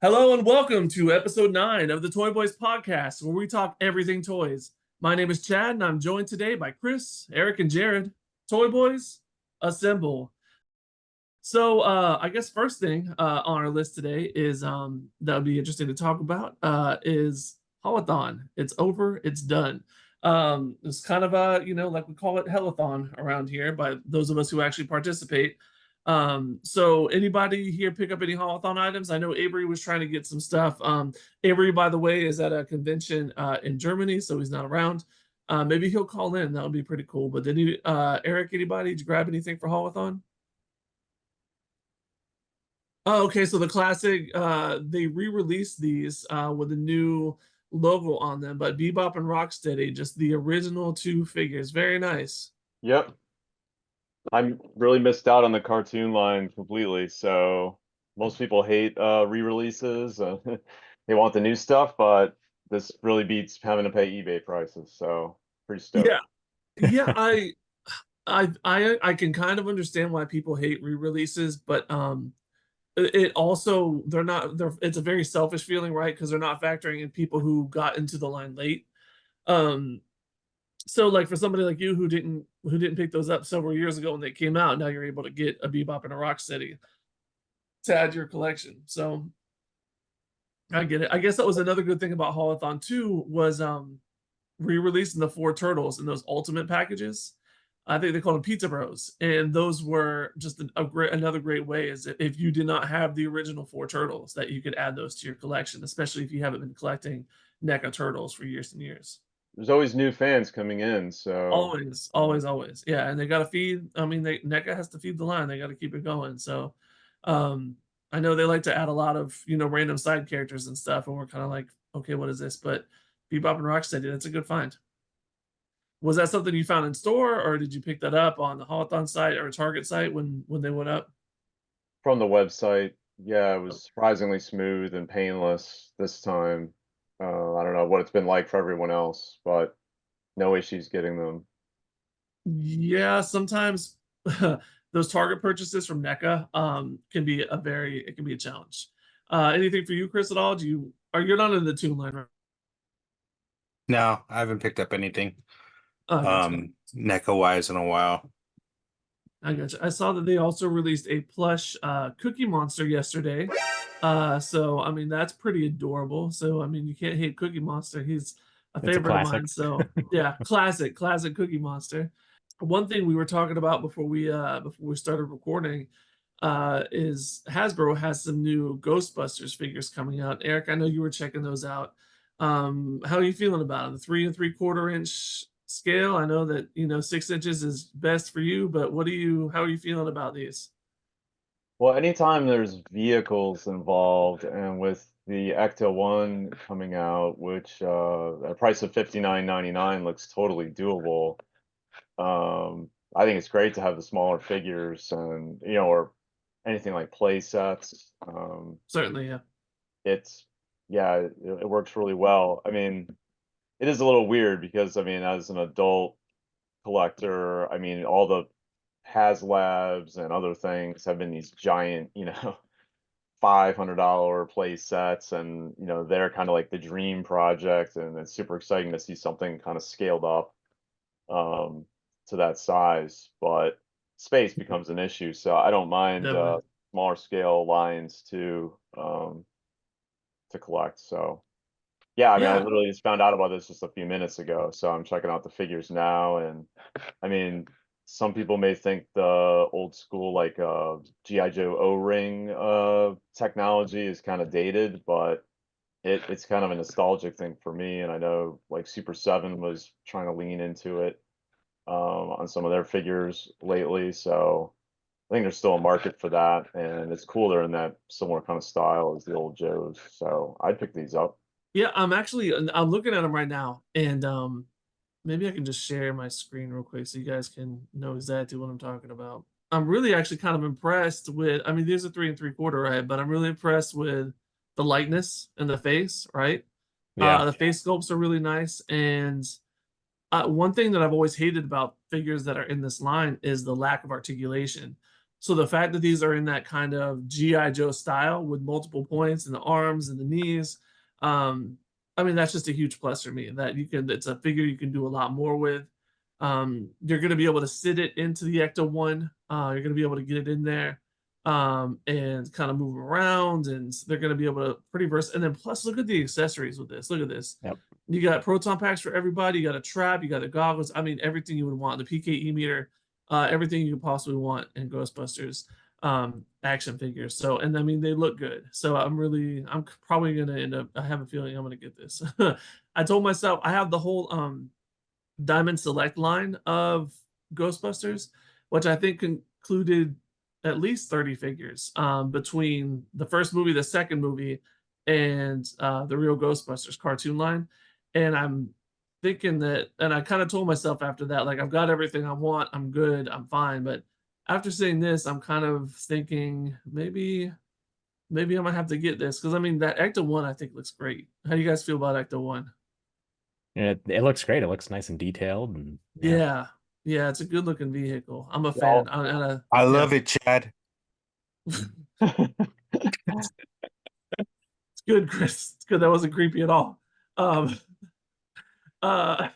Hello and welcome to episode 9 of the ToyBoyz podcast, where we talk everything toys. My name is Chad, and I'm joined today by Chris, Eric, and Jared. ToyBoyz, assemble. So, I guess first thing on our list today is that would be interesting to talk about is Haulathon. It's over, it's done. It's kind of like we call it Hellathon around here by those of us who actually participate. So anybody here pick up any Haulathon items? I know Avery was trying to get some stuff. Avery, by the way, is at a convention in Germany, so he's not around. Maybe he'll call in. That would be pretty cool. But did Eric, anybody, did you grab anything for Haulathon? Oh, okay. So the classic, they re-released these with a new logo on them, but Bebop and Rocksteady, just the original two figures. Very nice. Yep. I'm really missed out on the cartoon line completely. So most people hate re-releases. They want the new stuff, but this really beats having to pay eBay prices. So pretty Yeah, stoked. yeah. I can kind of understand why people hate re-releases, but it also they're it's a very selfish feeling, right? Because they're not factoring in people who got into the line late. Um, so like for somebody like you who didn't pick those up several years ago when they came out, now you're able to get a Bebop and a Rocksteady to add to your collection. So I get it. I guess that was another good thing about Haulathon too was re-releasing the four turtles in those ultimate packages. I think they called them Pizza Bros, and those were just another great way is if you did not have the original four turtles that you could add those to your collection, especially if you haven't been collecting NECA turtles for years and years. There's always new fans coming in. So Always, always, always. Yeah, and they got to feed. I mean, NECA has to feed the line. They got to keep it going. So, um, I know they like to add a lot of random side characters and stuff, and we're kind of like, okay, what is this? But Bebop and Rocksteady, that's a good find. Was that something you found in store, or did you pick that up on the Haulathon site or Target site when they went up? from the website, yeah, it was surprisingly smooth and painless this time. I don't know what it's been like for everyone else, but no issues getting them. Yeah, sometimes those Target purchases from NECA can be it can be a challenge. Anything for you, Chris, at all? Are you not in the Toon line, right? No, I haven't picked up anything Oh, I got you. NECA wise in a while. I got you. I saw that they also released a plush Cookie Monster yesterday. So I mean that's pretty adorable. So I mean you can't hate Cookie Monster. He's a It's a favorite of classic. mine. So yeah, classic Cookie Monster. One thing we were talking about before we started recording is Hasbro has some new Ghostbusters figures coming out. Eric, I know you were checking those out. How are you feeling about them? The 3 3/4 inch scale. I know that 6 inches is best for you, but how are you feeling about these? Well, anytime there's vehicles involved, and with the Ecto-1 coming out, which at a price of 59.99 looks totally doable. I think it's great to have the smaller figures and or anything like play sets. Certainly, yeah. It's yeah, it works really well. I mean, it is a little weird because I mean, as an adult collector, I mean, all the Haslabs and other things have been these giant, $500 play sets, and they're kind of like the dream project, and it's super exciting to see something kind of scaled up um, to that size. But space becomes an issue, so I don't mind Definitely. smaller scale lines to collect. So yeah, I mean, I Yeah. literally just found out about this just a few minutes ago, so I'm checking out the figures now. And I mean, some people may think the old school like GI Joe O-ring technology is kind of dated, but it's kind of a nostalgic thing for me. And I know like Super 7 was trying to lean into it on some of their figures lately, so I think there's still a market for that, and it's cool they're in that similar kind of style as the old Joes. So I'd pick these up. Yeah, I'm looking at them right now, and maybe I can just share my screen real quick so you guys can know exactly what I'm talking about. I'm really actually kind of impressed with. I mean, these are 3 3/4, right? But I'm really impressed with the lightness and the face, right? Yeah. The face sculpts are really nice, and one thing that I've always hated about figures that are in this line is the lack of articulation. So the fact that these are in that kind of GI Joe style with multiple points in the arms and the knees, um, I mean that's just a huge plus for me. That you can, it's a figure you can do a lot more with. You're going to be able to sit it into the Ecto-1. You're going to be able to get it in there, and kind of move around, and they're going to be able to pretty versatile. And then plus, look at the accessories with this. Look at this. Yep. You got proton packs for everybody. You got a trap. You got the goggles. I mean, everything you would want. The PKE meter, everything you could possibly want in Ghostbusters action figures. So, and I mean, they look good. So I'm probably gonna end up. I have a feeling I'm gonna get this. I told myself I have the whole Diamond Select line of Ghostbusters, which I think included at least 30 figures between the first movie, the second movie, and the real Ghostbusters cartoon line. And I'm thinking that, and I kind of told myself after that, like, I've got everything I want, I'm good, I'm fine. But after seeing this, I'm kind of thinking maybe I might have to get this, because I mean that Ecto-1 I think looks great. How do you guys feel about Ecto-1? It looks great. It looks nice and detailed, and Yeah, it's a good looking vehicle. I'm a fan. I love it, Chad. It's good, Chris. It's good. That wasn't creepy at all. Uh,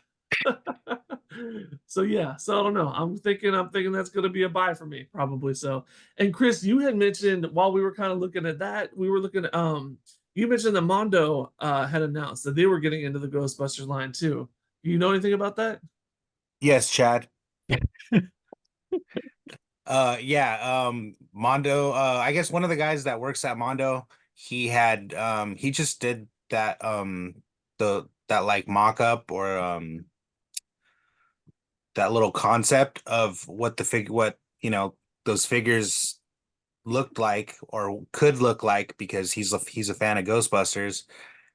so yeah, so I don't know. I'm thinking that's gonna be a buy for me, probably so. And Chris, you had mentioned while we were kind of looking at that, we were looking at you mentioned that Mondo had announced that they were getting into the Ghostbusters line too. You know anything about that? Yes, Chad. Mondo, I guess one of the guys that works at Mondo, he just did that that like mock-up or that little concept of what those figures looked like or could look like, because he's a fan of Ghostbusters,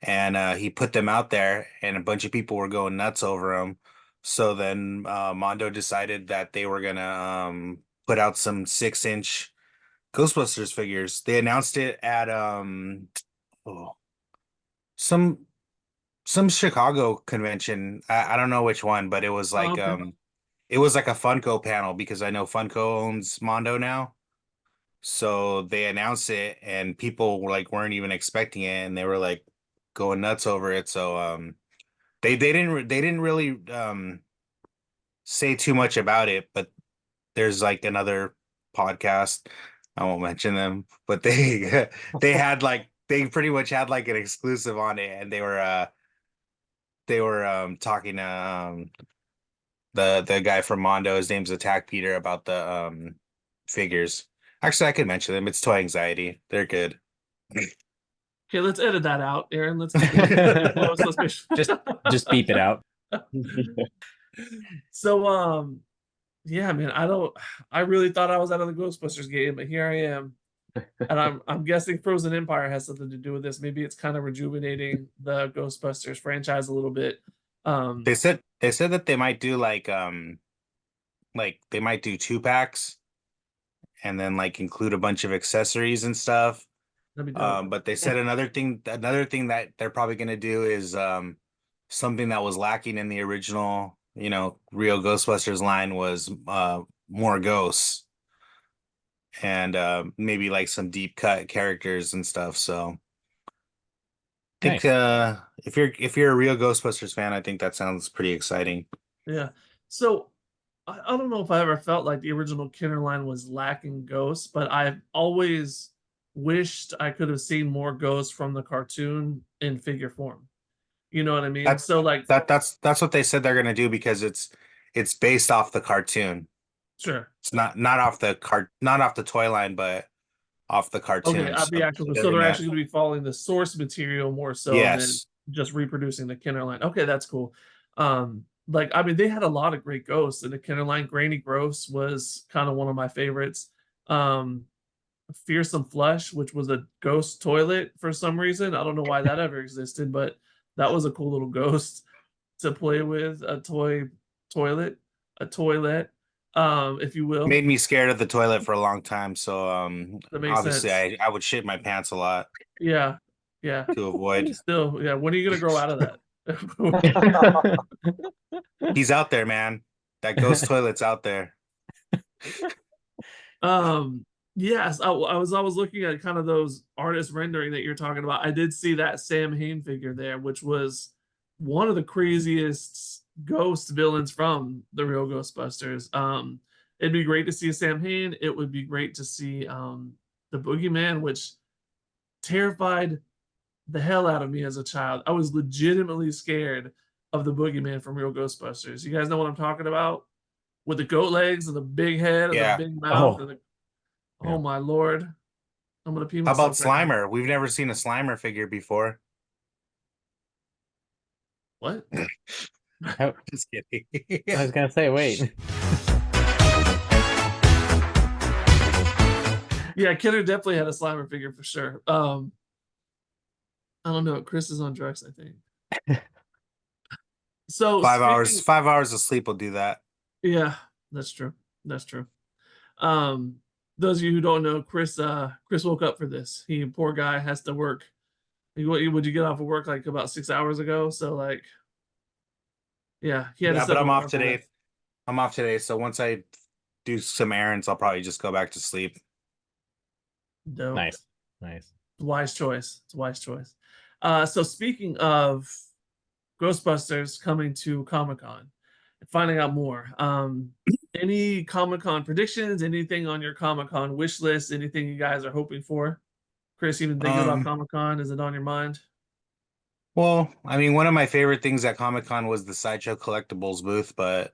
and he put them out there and a bunch of people were going nuts over them. So then Mondo decided that they were gonna put out some 6-inch Ghostbusters figures. They announced it at some Chicago convention. I don't know which one, but it was like Okay. it was like a Funko panel, because I know Funko owns Mondo now. So they announced it and people were like weren't even expecting it, and they were like going nuts over it. So they didn't really say too much about it, but there's like another podcast, I won't mention them, but they they pretty much had like an exclusive on it, and they were talking to the guy from Mondo, his name's Attack Peter, about the figures. Actually, I could mention them. It's ToyAnxiety. They're good. Okay, let's edit that out, Aaron. Let's keep it close. Let's make sure. just beep it out. So yeah, man, I really thought I was out of the Ghostbusters game, but here I am. And I'm guessing Frozen Empire has something to do with this. Maybe it's kind of rejuvenating the Ghostbusters franchise a little bit. They said that they might do like they might do 2-packs and then like include a bunch of accessories and stuff. That'd be dope. But they said another thing that they're probably gonna do is something that was lacking in the original, real Ghostbusters line was more ghosts, and maybe like some deep cut characters and stuff. So I think if you're a real Ghostbusters fan, I think that sounds pretty exciting. Yeah. So I don't know if I ever felt like the original Kenner line was lacking ghosts, but I've always wished I could have seen more ghosts from the cartoon in figure form. You know what I mean? That's So like that's what they said they're gonna do, because it's based off the cartoon. sure. It's not off the toy line, but off the cartoon. Okay, So they're actually going to be following the source material more so than yes. just reproducing the Kenner line. Okay, that's cool. Like I mean, they had a lot of great ghosts in the Kenner line. Granny Gross was kind of one of my favorites. Fearsome Flush, which was a ghost toilet for some reason. I don't know why that ever existed, but that was a cool little ghost to play with. A toilet, if you will. Made me scared of the toilet for a long time, so That makes obviously sense. I would shit my pants a lot Yeah. to avoid. Still, yeah. When are you gonna grow out of that? He's out there, man. That ghost toilet's out there. Yes, I was looking at kind of those artist rendering that you're talking about. I did see that Sam Hain figure there, which was one of the craziest ghost villains from the real Ghostbusters. It'd be great to see Sam Hain. It would be great to see the Boogeyman, which terrified the hell out of me as a child. I was legitimately scared of the Boogeyman from real Ghostbusters. You guys know what I'm talking about? With the goat legs and the big head and the Yeah. big mouth Oh, and the yeah. oh my lord. I'm gonna pee How about myself right now. Slimer? We've never seen a Slimer figure before. What? Oh, Just kidding. I was gonna say, wait. Yeah, Kidder definitely had a Slimer figure for sure. I don't know. Chris is on drugs, I think. So speaking, 5 hours of sleep will do that. yeah, that's true. That's true. Um, those of you who don't know, Chris woke up for this. He poor guy has to work. Would you get off of work like about 6 hours ago? So like, yeah, he had to Yeah, set but an I'm off alarm for that. today. I'm off today, so once I do some errands, I'll probably just go back to sleep. Dope. Nice. Nice. Wise choice. It's a wise choice. So speaking of Ghostbusters coming to Comic Con and finding out more, any Comic Con predictions? Anything on your Comic Con wish list? Anything you guys are hoping for? Chris, you been thinking about Um, Comic Con? Is it on your mind? well, I mean, one of my favorite things at Comic-Con was the Sideshow Collectibles booth, but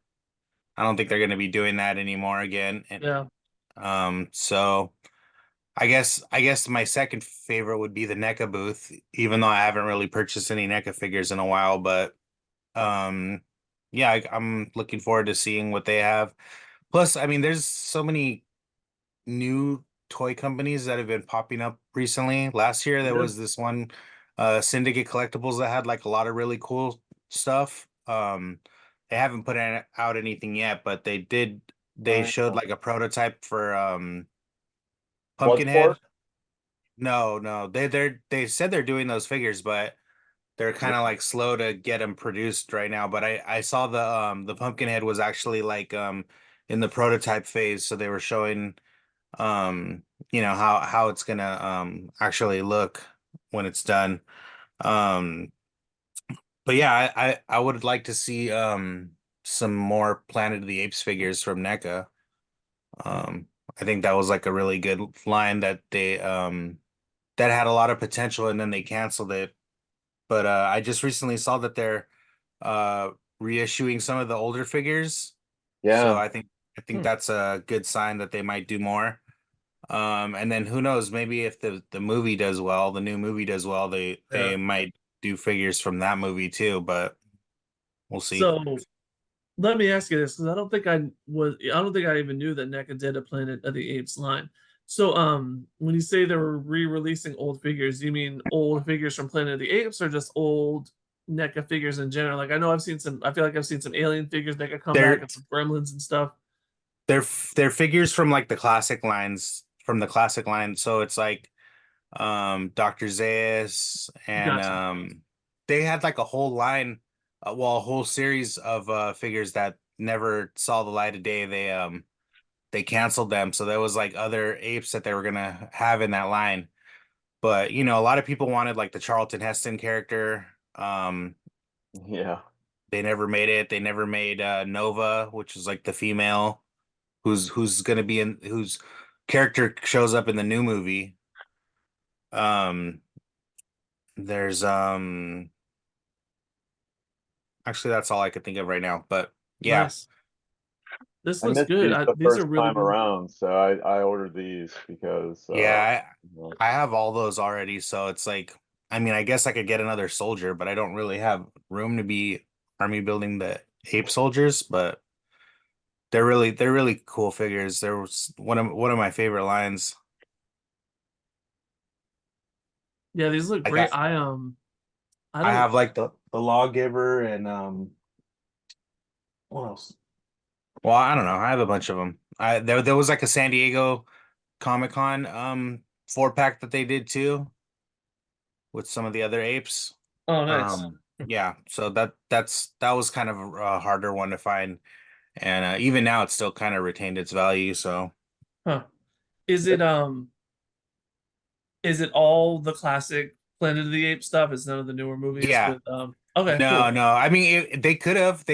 I don't think they're going to be doing that anymore again. And Yeah, so I guess my second favorite would be the NECA booth, even though I haven't really purchased any NECA figures in a while, but um, yeah, I'm looking forward to seeing what they have. Plus, I mean, there's so many new toy companies that have been popping up recently. Last year there yeah. was this one Syndicate Collectibles that had like a lot of really cool stuff. They haven't put out anything yet, but they showed like a prototype for Pumpkinhead. Bloodsport? No, no. They said they're doing those figures, but they're kind of like slow to get them produced right now. But I saw the Pumpkinhead was actually like in the prototype phase, so they were showing um how it's gonna actually look when it's done. Um but yeah, I would like to see some more Planet of the Apes figures from NECA. I think that was like a really good line that they that had a lot of potential and then they canceled it. But I just recently saw that they're uh reissuing some of the older figures. So Yeah. I think Hmm. that's a good sign that they might do more. And then who knows, maybe if the movie does well, the new movie does well, Yeah. they might do figures from that movie too, but we'll see. So let me ask you this, because I don't think I even knew that NECA did a Planet of the Apes line. So when you say they were re-releasing old figures, do you mean old figures from Planet of the Apes or just old NECA figures in general? Like I feel like I've seen some alien figures make a comeback They're and some gremlins and stuff. they're figures from like the classic lines from the classic line. So it's like Dr. Zaius and Gotcha. they had like a whole line, well, a whole series of figures that never saw the light of day. They canceled them. So there was like other apes that they were gonna have in that line. But a lot of people wanted like the Charlton Heston character. Yeah. They never made it. They never made Nova, which is like the female who's gonna be in whose character shows up in the new movie. Um, there's actually that's all I could think of right now. But yeah, Nice. This I looks missed good. these the These are first really, time really cool. around, so I ordered these because yeah, you know, I have all those already. So it's like, I mean, I guess I could get another soldier, but I don't really have room to be army building the ape soldiers. But they're really cool figures. There was one of my favorite lines. Yeah, these look I great. got I I don't have like the lawgiver and what else? Well, I don't know. I have a bunch of them. There was like a San Diego Comic-Con 4-pack that they did too with some of the other apes. oh nice. Yeah, so that was kind of a harder one to find, and even now it's still kind of retained its value. So Huh. Is it is it all the classic Planet of the Apes stuff? Is none of the newer movies Yeah. with okay, No, cool. no. I mean, they could have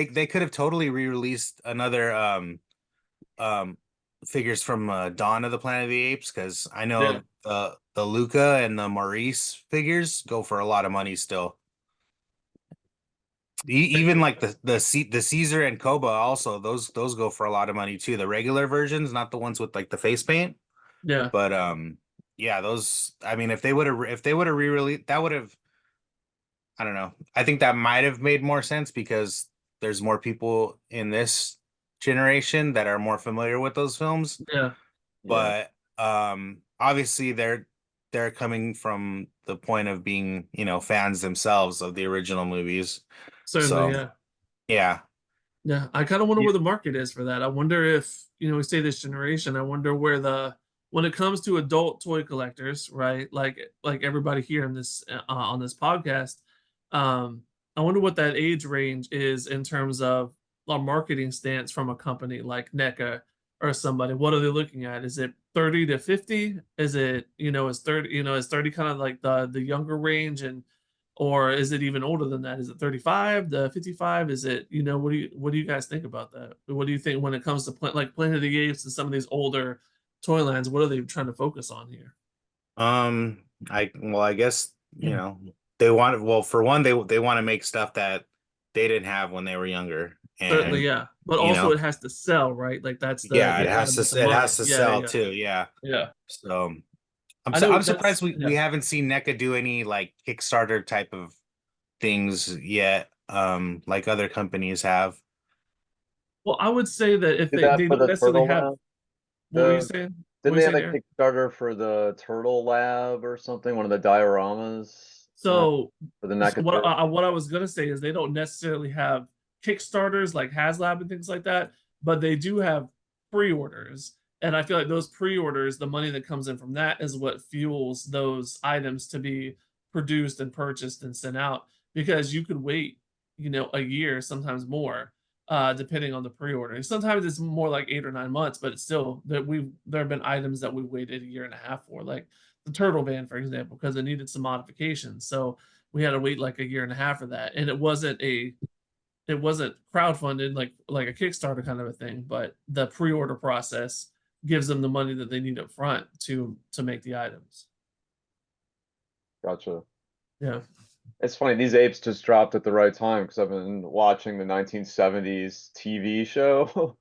totally re-released another um figures from Dawn of the Planet of the Apes, because I Yeah. know the Luca and the Maurice figures go for a lot of money still. Even like the Caesar and Koba also, those go for a lot of money too. The regular versions, not the ones with like the face paint, Yeah. but yeah, those, I mean, if they would have re-released, that would have, I don't know. I think that might have made more sense because there's more people in this generation that are more familiar with those films. Yeah. Yeah. But obviously they're coming from the point of being, fans themselves of the original movies. Certainly, So yeah. yeah. Yeah. I kind of wonder Yeah. where the market is for that. I wonder if, we say this generation, I wonder where when it comes to adult toy collectors, right? Like everybody here in this on this podcast, I wonder what that age range is in terms of a marketing stance from a company like NECA or somebody. What are they looking at? Is it 30 to 50? Is it, is 30 kind of like the younger range, and or is it even older than that? Is it 35 to 55? Is it, what do you guys think about that? What do you think when it comes to like Planet of the Apes and some of these older toy lines? What are they trying to focus on here? Um, I guess, they want, well, for one, they want to make stuff that they didn't have when they were younger. Certainly, And, yeah. But you also know, it has to sell, right? Like that's the yeah, the item with the it has money. to Yeah, sell yeah, too. Yeah. yeah. So I know I'm that's surprised we yeah. haven't seen NECA do any like Kickstarter type of things yet, like other companies have. Well, I would say that if Did they that they for don't the necessarily Turtle have Lab? what were you The saying? What Didn't were you they have saying, a Aaron? Kickstarter for the Turtle Lab or something? One of the dioramas So, for the NECA Turtle. what I was gonna say is they don't necessarily have Kickstarters like Haslab and things like that, but they do have pre-orders. And I feel like those pre-orders, the money that comes in from that is what fuels those items to be produced and purchased and sent out, because you could wait, a year, sometimes more, depending on the pre-order. Sometimes it's more like 8 or 9 months, but it's still that there have been items that we waited a year and a half for, like the turtle van, for example, because it needed some modifications. So we had to wait like a year and a half for that. And it wasn't crowdfunded like a Kickstarter kind of a thing, but the pre-order process gives them the money that they need up front to make the items. Gotcha. Yeah. It's funny, these apes just dropped at the right time because I've been watching the 1970s TV show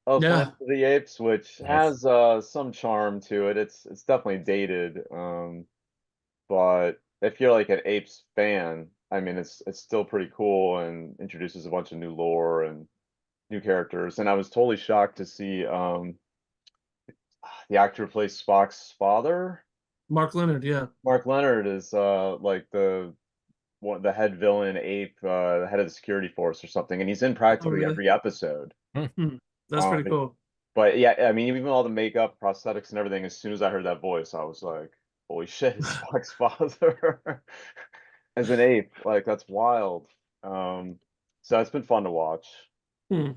of Yeah. Planet of the Apes, which Nice. has some charm to it. It's definitely dated. But if you're like an Apes fan, I mean it's still pretty cool and introduces a bunch of new lore and new characters. And I was totally shocked to see the actor who plays Spock's father. Mark Leonard, yeah. Mark Leonard is like the head villain ape, the head of the security force or something, and he's in Oh, practically really? every episode. Hmm. That's Um, pretty cool. but yeah, I mean, even all the makeup, prosthetics, and everything. As soon as I heard that voice, I was like, "Holy shit, it's Spock's father as an ape!" Like that's wild. So it's been fun to watch. Hmm.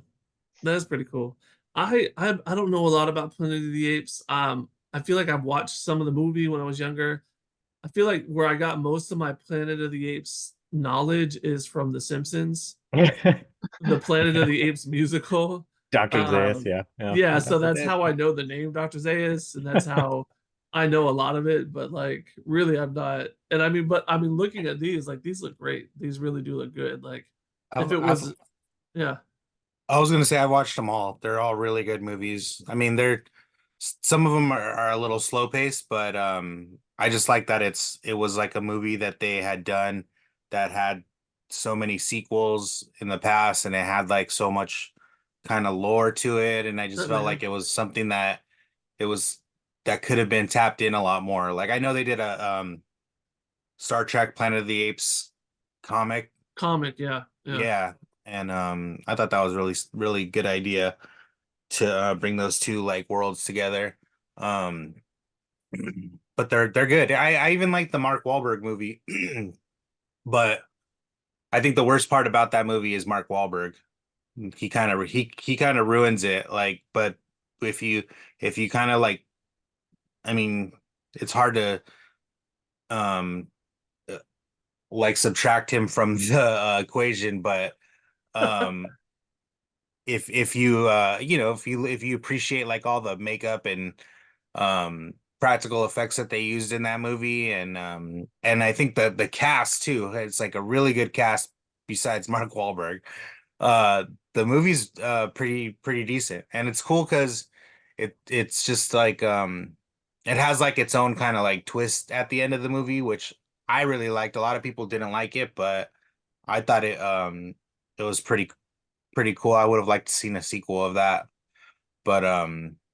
That's pretty cool. I don't know a lot about Planet of the Apes. I feel like I've watched some of the movie when I was younger. I feel like where I got most of my Planet of the Apes knowledge is from The Simpsons, the Planet of the Apes musical. Dr. Zaius, Um, yeah. Yeah. yeah, so Dr. that's Death. how I know the name Dr. Zaius, and that's how I know a lot of it. But like, really, I'm not. And I mean, looking at these, like, these look great. These really do look good. Like, if I've, it I've was, yeah, I was gonna say I watched them all. They're all really good movies. I mean, some of them are a little slow paced, but I just like that it was like a movie that they had done that had so many sequels in the past, and it had like so much kind of lore to it, and I just certainly, felt yeah. like it was something it was that could have been tapped in a lot more. Like I know they did a Star Trek Planet of the Apes comic. Comic, yeah, yeah. Yeah, and I thought that was really good idea to bring those two like worlds together. Um, but they're good. I even like the Mark Wahlberg movie, but I think the worst part about that movie is Mark Wahlberg. He kind of ruins it. Like, but if you if you kind of like I mean, it's hard to um uh, like subtract him from the equation, but um if you if you appreciate like all the makeup and practical effects that they used in that movie, and I think the cast too, it's like a really good cast besides Mark Wahlberg. uh the movie's pretty decent, and it's cool because it's just like it has like its own kind of like twist at the end of the movie, which I really liked. A lot of people didn't like it, but I thought it was pretty cool. I would have liked to seen a sequel of that. But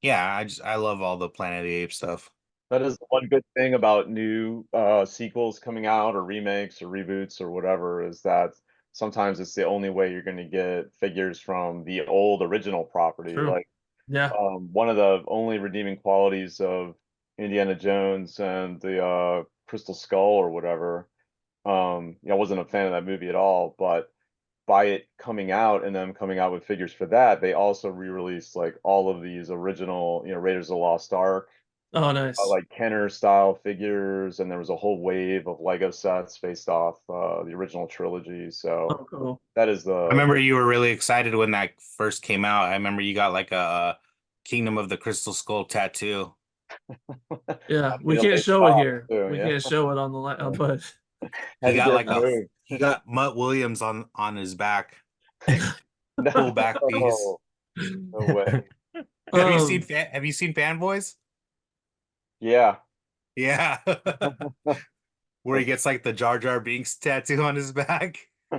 yeah, I love all the Planet of the Apes stuff. That is the one good thing about new sequels coming out or remakes or reboots or whatever, is that sometimes it's the only way you're going to get figures from the old original property. True. Like Yeah. one of the only redeeming qualities of Indiana Jones and the Crystal Skull or whatever, I wasn't a fan of that movie at all, but by it coming out and them coming out with figures for that, they also re-released like all of these original, Raiders of the Lost Ark, Oh, nice. like Kenner style figures, and there was a whole wave of Lego sets based off the original trilogy. So Oh, cool. that is I remember you were really excited when that first came out. I remember you got like a Kingdom of the Crystal Skull tattoo. Yeah, we You know, can't they show it stopped here. too, We yeah. can't show it on the but He Had to got get like a removed. he got Mutt Williams on his back, full No, back piece. no way. Have you seen Fanboys? Yeah. Yeah. Where he gets like the Jar Jar Binks tattoo on his back. I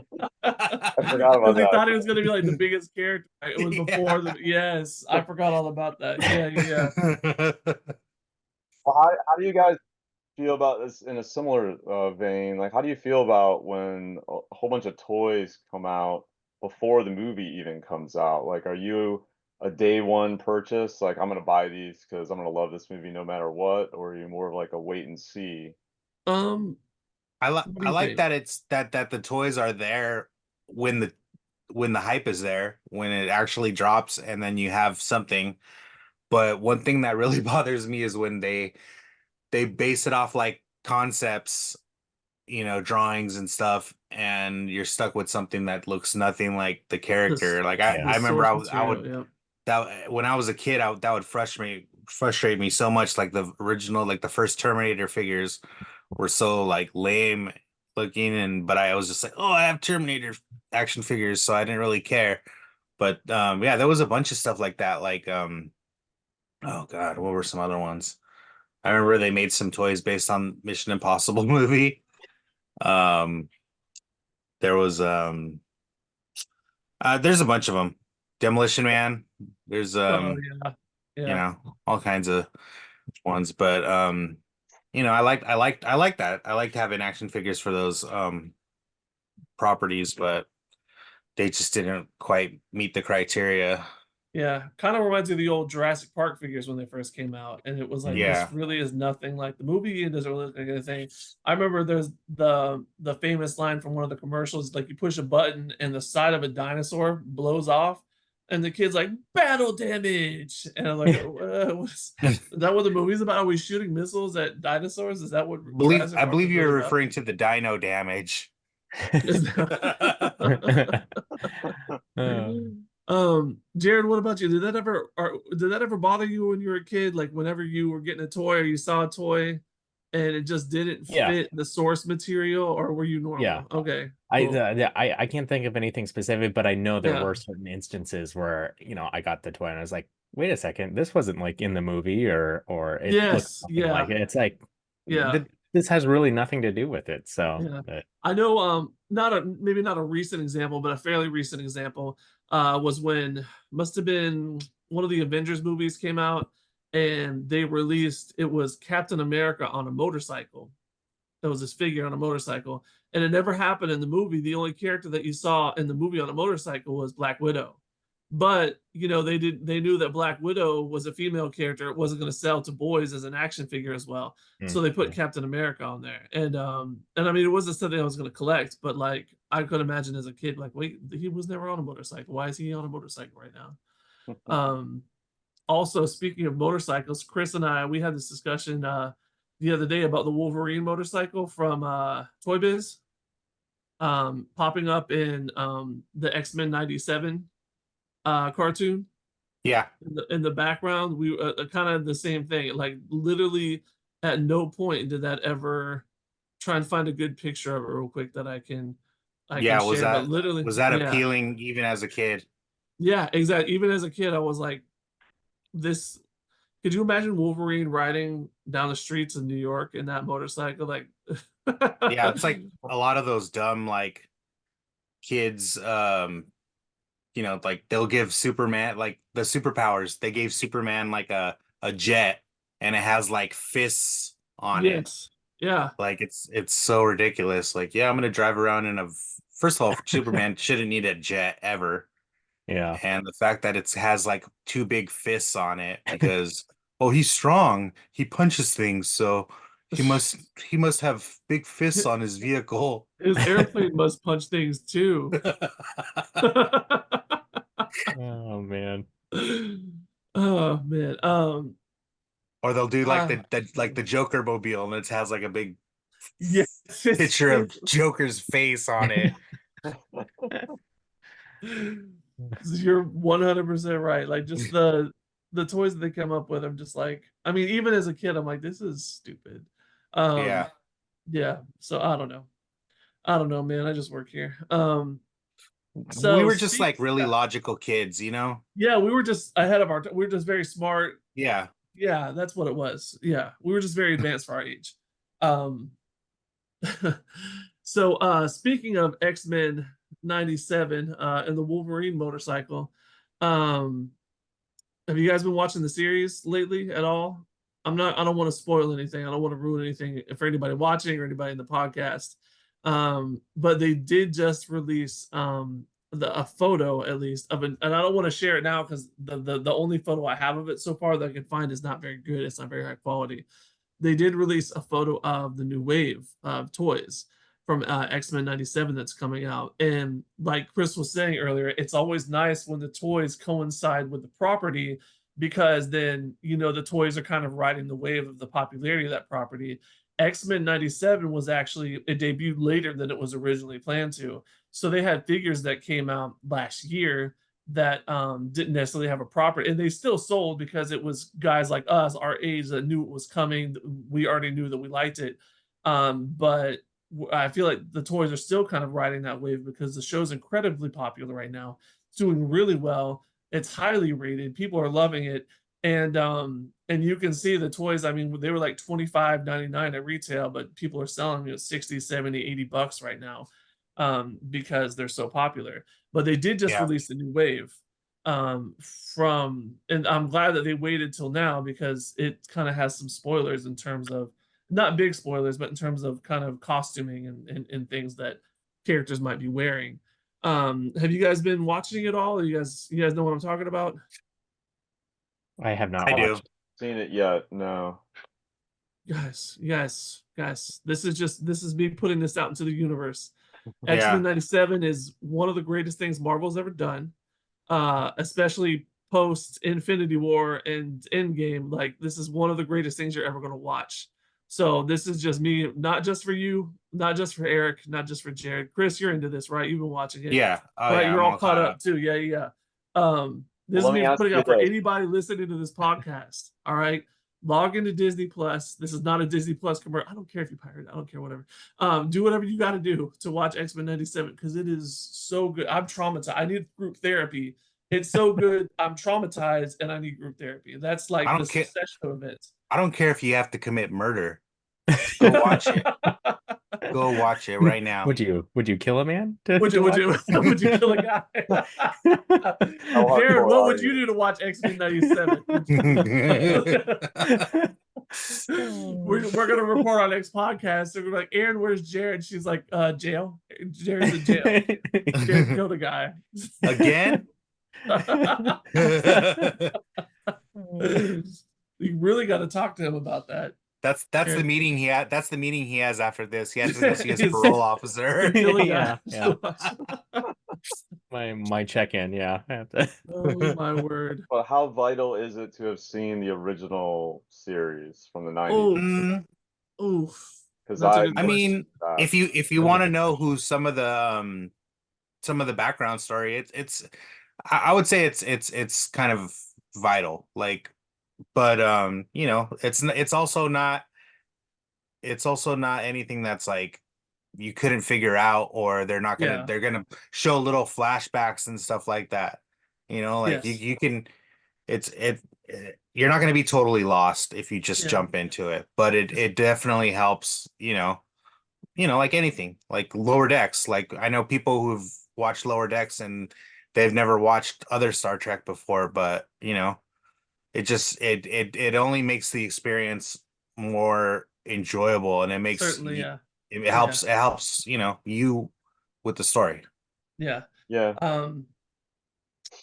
forgot about because he that. thought he was gonna be like the biggest character. It was before Yeah. the yes, I forgot all about that. Yeah. Well, how do you guys feel about this in a similar vein? Like, how do you feel about when a whole bunch of toys come out before the movie even comes out? Like, are you a day one purchase? Like, I'm gonna buy these because I'm gonna love this movie no matter what, or are you more of like a wait and see? Um, what do I you like think? that it's that the toys are there when the hype is there, when it actually drops, and then you have something. But one thing that really bothers me is when they base it off like concepts, drawings and stuff, and you're stuck with something that looks nothing like the This character. Like the I remember source I material, would yeah. that when I was a kid, that would frustrate me so much. Like the original, like the first Terminator figures were so like lame looking, but I was just like, oh, I have Terminator action figures, so I didn't really care. But yeah, there was a bunch of stuff like that. Like oh God, what were some other ones? I remember they made some toys based on Mission Impossible movie. Um, there was there's a bunch of them. Demolition Man. There's Oh yeah. Yeah. all kinds of ones, but I like that. I liked having action figures for those properties, but they just didn't quite meet the criteria. Yeah, kind of reminds me of the old Jurassic Park figures when they first came out, and it was like this Yeah. really is nothing like the movie. It doesn't really look like anything. I remember there's the famous line from one of the commercials, like you push a button and the side of a dinosaur blows off, and the kid's like battle damage, and I'm like, is that what the movie's about? Are we shooting missiles at dinosaurs? Is that what Jurassic I Park believe is really you're about? referring to the dino damage. Is Jared, what about you? Did that ever bother you when you were a kid? Like whenever you were getting a toy or you saw a toy and it just didn't Yeah. fit the source material, or were you Yeah. normal? Okay, I cool. I can't think of anything specific, but I know there Yeah. were certain instances where, I got the toy and I was like, wait a second, this wasn't like in the movie, or it looks Yes, nothing like it. It's like yeah, this has really nothing to do with it. So yeah. I know maybe not a recent example, but a fairly recent example was when must have been one of the Avengers movies came out and they released it was Captain America on a motorcycle. There was this figure on a motorcycle, and it never happened in the movie. The only character that you saw in the movie on a motorcycle was Black Widow. But they knew that Black Widow was a female character. It wasn't going to sell to boys as an action figure as well. So they put Captain America on there. And I mean it wasn't something I was going to collect, but like I could imagine as a kid, like, wait, he was never on a motorcycle. Why is he on a motorcycle right now? Um Also, speaking of motorcycles, Chris and we had this discussion the other day about the Wolverine motorcycle from ToyBoyz, popping up in the X-Men '97 cartoon. Yeah. In the background, we kind of the same thing. Like literally, at no point did that ever. Try and find a good picture of it real quick that I can Yeah, share. But literally, was that yeah, appealing even as a kid? yeah, exactly. Even as a kid, I was like, this. Could you imagine Wolverine riding down the streets of New York in that motorcycle? Like, Yeah, it's like a lot of those dumb like kids, you know, like they'll give Superman like the superpowers. They gave Superman like a jet and it has like fists on it. yes, yeah, Like it's so ridiculous. Like, yeah, I'm gonna drive around in a first of all, Superman shouldn't need a jet ever. Yeah. And the fact that it has like two big fists on it because oh, he's strong. He punches things, so he must have big fists on his vehicle. his airplane must punch things too. Oh man. Oh man. Or they'll do like the Joker mobile and it has like a big yes, picture of Joker's face on it. You're 100% right. Like just the toys that they come up with, I'm just like, I mean, even as a kid, I'm like, this is stupid. Yeah. Yeah. So I don't know. I don't know, man. I just work here. We were just like really logical kids, you know? Yeah, we were just ahead of our we were just very smart. Yeah. Yeah, that's what it was. Yeah, we were just very advanced for our age. Um, so speaking of X-Men '97 and the Wolverine motorcycle, um, have you guys been watching the series lately at all? I don't want to spoil anything. I don't want to ruin anything for anybody watching or anybody in the podcast. But they did just release a photo at least of an, and I don't want to share it now because the only photo I have of it so far that I can find is not very good. It's not very high quality. They did release a photo of the new wave of toys from X-Men '97 that's coming out. And like Chris was saying earlier, it's always nice when the toys coincide with the property because then, you know, the toys are kind of riding the wave of the popularity of that property. X-Men '97 was actually, it debuted later than it was originally planned to. So they had figures that came out last year that didn't necessarily have a property, and they still sold because it was guys like us, our age, that knew it was coming. We already knew that we liked it. But I feel like the toys are still kind of riding that wave because the show's incredibly popular right now. It's doing really well. It's highly rated. People are loving it. And you can see the toys. I mean, they were like $25.99 at retail, but people are selling them at 60, 70, 80 bucks right now because they're so popular. But they did just release a new wave and I'm glad that they waited till now because it kind of has some spoilers in terms of, not big spoilers, but in terms of kind of costuming and things that characters might be wearing. Have you guys been watching it all? You guys know what I'm talking about? I have not I do. watched. Seen it yet? No. Guys, this is me putting this out into the universe. Yeah. X-Men '97 is one of the greatest things Marvel's ever done, especially post Infinity War and Endgame. Like, this is one of the greatest things you're ever going to watch. So this is just me, not just for you, not just for Eric, not just for Jared. Chris, you're into this, right? You've been watching it. Yeah. Oh, right, yeah, you're I'm all caught up too. Yeah. This Well, is let me me ask putting you out for this. anybody listening to this podcast. All right. Log into Disney Plus. This is not a Disney Plus commercial. I don't care if you pirate it. I don't care, whatever. Do whatever you got to do to watch X-Men '97 because it is so good. I'm traumatized. I need group therapy. It's so good. I'm traumatized and I need group therapy. That's like the succession of events. I don't care if you have to commit murder. Go watch it. Go watch it right now. Would you kill a man? Would you kill a guy? Jared, what would you do to watch X-Men '97? We're gonna report on next podcast. So we're like, Aaron, where's Jared? She's like, jail. Jared's in jail. Jared killed a guy. Again? You really got to talk to him about that. That's the meeting he had. That's the meeting he has after this. He has to go see his parole officer. Yeah. my check-in. Yeah, I have to. Oh my word. But how vital is it to have seen the original series from the 90s? Oh, Mm, oof. Because That's a I good I question. mean, if you Really want to good know question. who some of the background story, it's I would say it's kind of vital. Like, but it's also not anything that's like you couldn't figure out, or Yeah. they're gonna show little flashbacks and stuff like that. Like Yes. you can you're not gonna be totally lost if you just Yeah. jump into it, but it definitely helps, like anything, like Lower Decks. Like I know people who've watched Lower Decks and they've never watched other Star Trek before, but it only makes the experience more enjoyable, and Certainly. Yeah. Yeah. it helps, you with the story. Yeah. yeah, Um,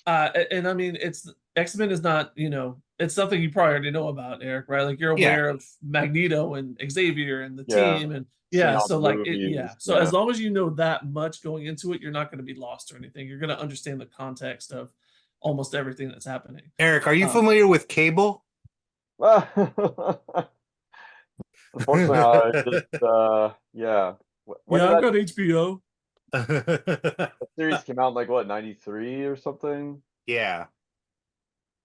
and I mean, it's X-Men is not, it's something you probably already know about, Eric, right? Like you're Yeah. aware of Magneto and Xavier and the yeah. team, and Seeing yeah, all so the like movies, so yeah. as long as you know that much going into it, you're not going to be lost or anything. You're going to understand the context of almost everything that's happening. Eric, are you Um, familiar with Cable? Unfortunately, I just yeah. When yeah, did I've that got HBO. series came out? Like what, 93 or something? Yeah.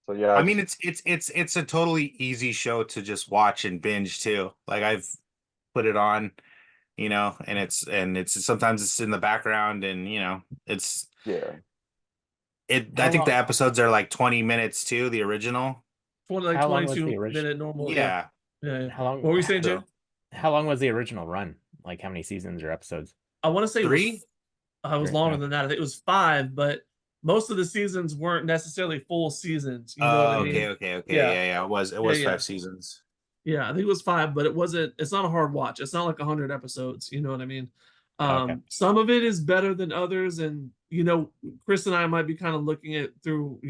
So yeah, I I mean, just it's a totally easy show to just watch and binge too. Like I've put it on, and it's sometimes it's in the background, and it's yeah. I How think the long? episodes are like 20 minutes too, the original. Like How long was the 22-minute normal. Yeah. Yeah. Yeah. Yeah. How long? What were you saying, Jay? So How long was the original run? Like how many seasons or episodes? I want to say it was three? I was Three. longer Okay. than that. I think it was 5, but most of the seasons weren't necessarily full seasons. You know what I Okay, mean? okay. Yeah, Yeah, yeah. It yeah, was yeah, 5 seasons. yeah. I think it was 5, but it wasn't. It's not a hard watch. It's not like 100 episodes. You know what I mean? Okay. Some of it is better than others, and Chris and I might be kind of looking at through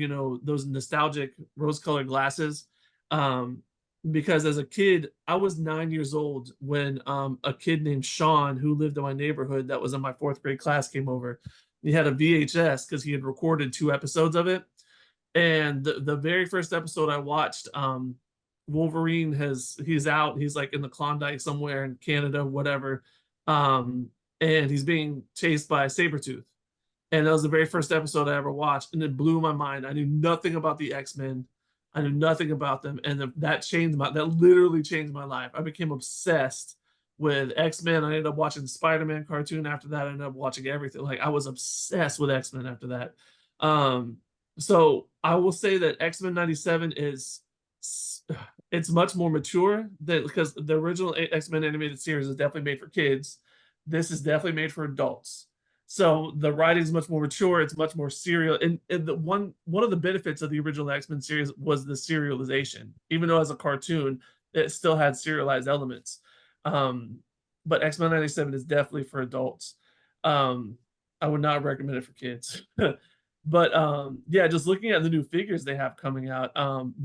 those nostalgic rose-colored glasses. Um, because as a kid, I was 9 years old when a kid named Sean, who lived in my neighborhood, that was in my fourth grade class, came over. He had a VHS because he had recorded 2 episodes of it. And the very first episode I watched, Wolverine he's out, he's like in the Klondike somewhere in Canada, whatever. Um, and he's being chased by a Sabretooth. And that was the very first episode I ever watched, and it blew my mind. I knew nothing about the X-Men. I knew nothing about them, and that literally changed my life. I became obsessed with X-Men. I ended up watching the Spider-Man cartoon after that. I ended up watching everything. Like I was obsessed with X-Men after that. Um, so I will say that X-Men 97 it's much more mature than because the original X-Men animated series is definitely made for kids. This is definitely made for adults. So the writing is much more mature. It's much more serial. And the one of the benefits of the original X-Men series was the serialization. Even though as a cartoon, it still had serialized elements. Um, but X-Men 97 is definitely for adults. Um, I would not recommend it for kids. But yeah, just looking at the new figures they have coming out,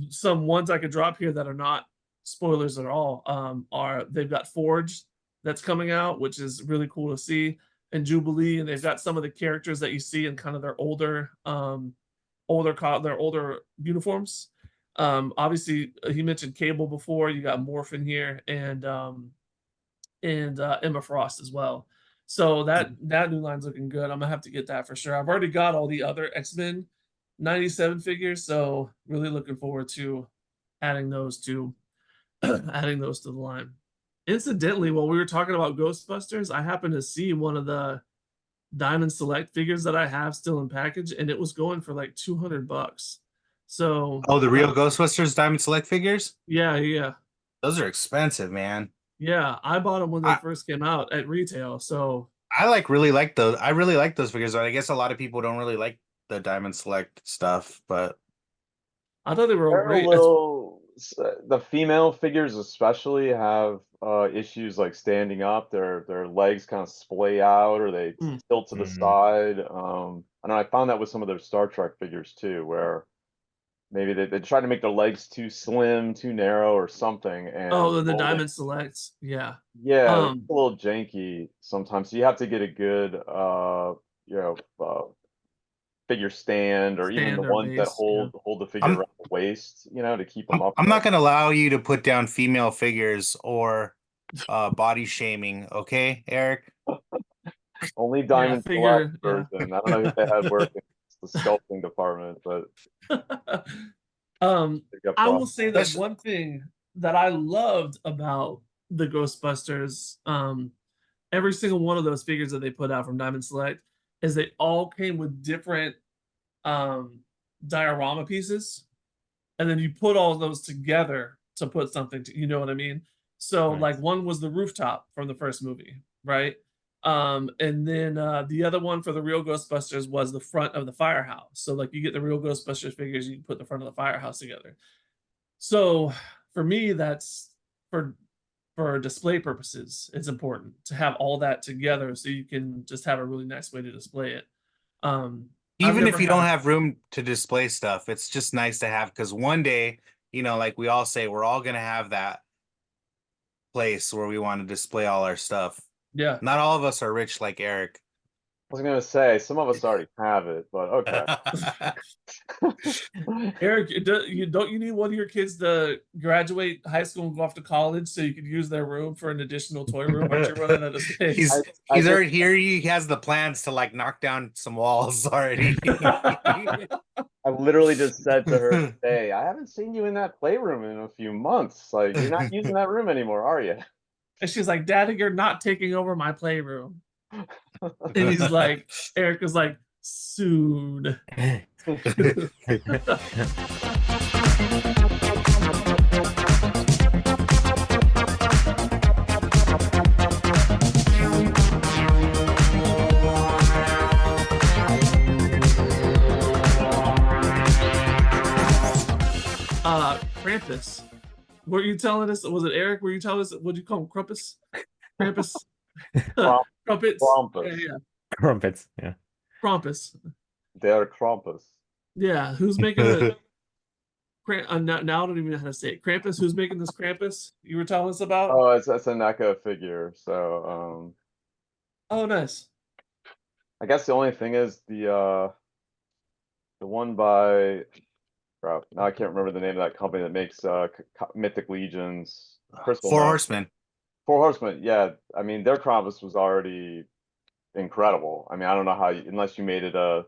some ones I could drop here that are not spoilers at all, are they've got Forge that's coming out, which is really cool to see, and Jubilee, and they've got some of the characters that you see in kind of their their older uniforms. Obviously, he mentioned Cable before. You got Morphin here, and Emma Frost as well. So that new line's looking good. I'm gonna have to get that for sure. I've already got all the other X-Men 97 figures, so really looking forward to adding those to adding those to the line. Incidentally, while we were talking about Ghostbusters, I happened to see one of the Diamond Select figures that I have still in package, and it was going for like $200. So Oh, the real Ghostbusters Diamond Select figures? yeah, yeah, Those are expensive, man. yeah. I bought them when they I first came out at retail. So I really like those figures. I guess a lot of people don't really like the Diamond Select stuff, but I thought they were all They're a great. little the female figures especially have issues like standing up. Their legs kind of splay out or they Mm, tilt to the Mm, side. And I found that with some of their Star Trek figures too, where maybe they try to make their legs too slim, too narrow or something, and oh, the the molding, Diamond Selects. Yeah. yeah, it's Um, a little janky sometimes. So you have to get a good you know, figure stand, or even the Stand or ones that base, yeah. hold the figure I'm around the waist, to keep them I'm not upright. gonna allow you to put down female figures or body shaming, okay, Eric? Only Yeah, Diamond Select figure, yeah. version. I don't know if they had work in the sculpting department, but Um, they got I will problems. say that That's one thing that I loved about the Ghostbusters, every single one of those figures that they put out from Diamond Select, is they all came with different um diorama pieces, and then you put all of those together to put something to, you know what I mean? So like nice. one was the rooftop from the first movie, right? And then the other one for the real Ghostbusters was the front of the firehouse. So like you get the real Ghostbusters figures, you can put the front of the firehouse together. So for me, that's for display purposes, it's important to have all that together so you can just have a really nice way to display it. I've Even never if you don't had have room to display stuff, it's just nice to have because one day, like we all say, we're all gonna have that place where we want to display all our stuff. yeah. Not all of us are rich like Eric. I was gonna say some of us already have it, but okay. Eric, don't you need one of your kids to graduate high school and go off to college so you could use their room for an additional toy room? Aren't you running out of space? I He's just already here. He has the plans to like knock down some walls already. I literally just said to her today, I haven't seen you in that playroom in a few months. Like, you're not using that room anymore, are you? And she's like, Daddy, you're not taking over my playroom. And he's like, Eric was like, soon. Krampus. Were you telling us? Was it Eric? Were you telling us? What do you call him? Krampus? Krampus? Crumpets? Krampus. Yeah, yeah. Crumpets. Yeah. Krampus. They are Krampus. Yeah, who's making it? Now I don't even know how to say it. Krampus. Who's making this Krampus? You were telling us about? Oh, it's a NECA figure. So, Oh, nice. I guess the only thing is the one by crap. Now I can't remember the name of that company that makes Mythic Legions. Crystal Four Knight. Horsemen. Four Horsemen. Yeah, I mean their Krampus was already incredible. I mean, I don't know how unless you made it a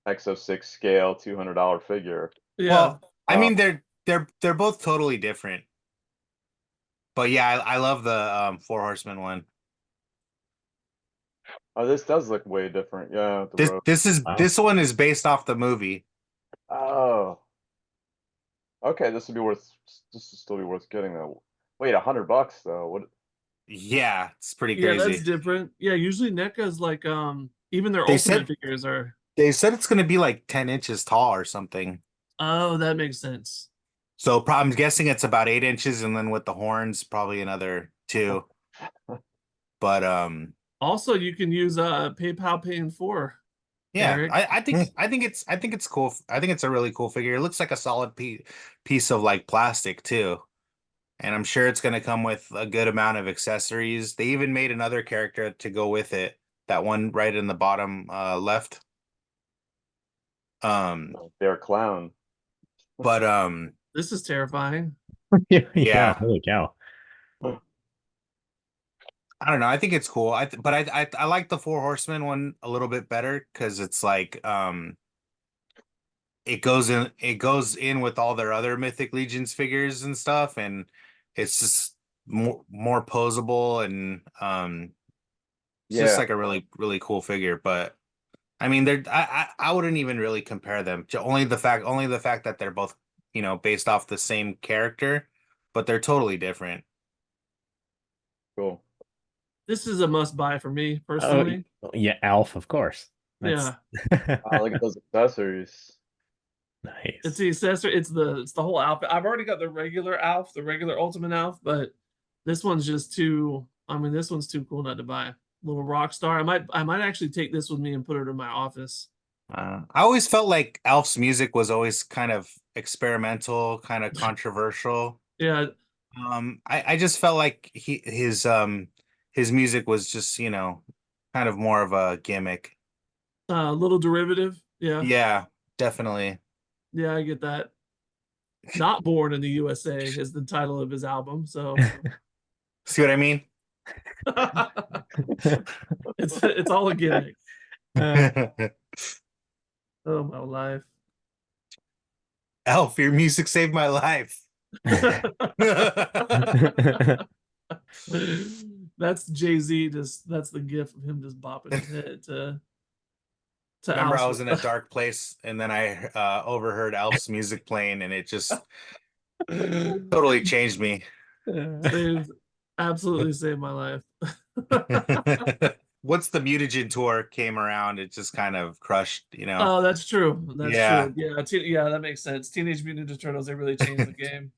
X06 scale $200 figure. Yeah. Well, I Uh, mean they're both totally different. But yeah, I love the Four Horsemen one. Oh, this does look way different. Yeah, the This road. this is Wow. this one is based off the movie. Oh, okay. This would be worth. This would still be worth getting though. Wait, $100 though. What? Yeah, it's pretty Yeah, crazy. that's different. Yeah, usually NECA is like even their They ultimate said- figures are. They said it's gonna be like 10 inches tall or something. Oh, that makes sense. So I'm guessing it's about 8 inches, and then with the horns, probably another 2. But Also, you can use PayPal Pay in 4. yeah, Eric. I think it's cool. I think it's a really cool figure. It looks like a solid piece of like plastic too. And I'm sure it's gonna come with a good amount of accessories. They even made another character to go with it. That one right in the bottom left. They're a clown. But This is terrifying. Yeah. Yeah. Holy cow. I don't know. I think it's cool. But I like the Four Horsemen one a little bit better because it's like it goes in with all their other Mythic Legions figures and stuff, and it's just more posable, and it's just Yeah. like a really cool figure. But I mean, I wouldn't even really compare them. Only the fact that they're both based off the same character, but they're totally different. Cool. This is a must buy for me Oh, personally. yeah, ALF, of course. Yeah. Wow, look at those accessories. Nice. It's the accessory. It's the whole outfit. I've already got the regular ALF, the regular Ultimate ALF, but this one's just too. I mean, this one's too cool not to buy. Little rock star. I might actually take this with me and put it in my office. I always felt like Alf's music was always kind of experimental, kind of controversial. Yeah. I just felt like his music was just kind of more of a gimmick. Little derivative. Yeah. Yeah, definitely. Yeah, I get that. Not Born in the USA is the title of his album, so See what I mean? it's all a gimmick. Uh, Oh my life. Elf, your music saved my life. That's Jay-Z that's the gif of him just bopping his head to Remember, I Al's. was in a dark place and then I overheard Elf's music playing and it just totally changed me. Saved, absolutely saved my life. Once the Mutagen tour came around, it just kind of crushed, Oh, that's true. That's Yeah. true. Yeah, yeah, that makes sense. Teenage Mutant Ninja Turtles, they really changed the game.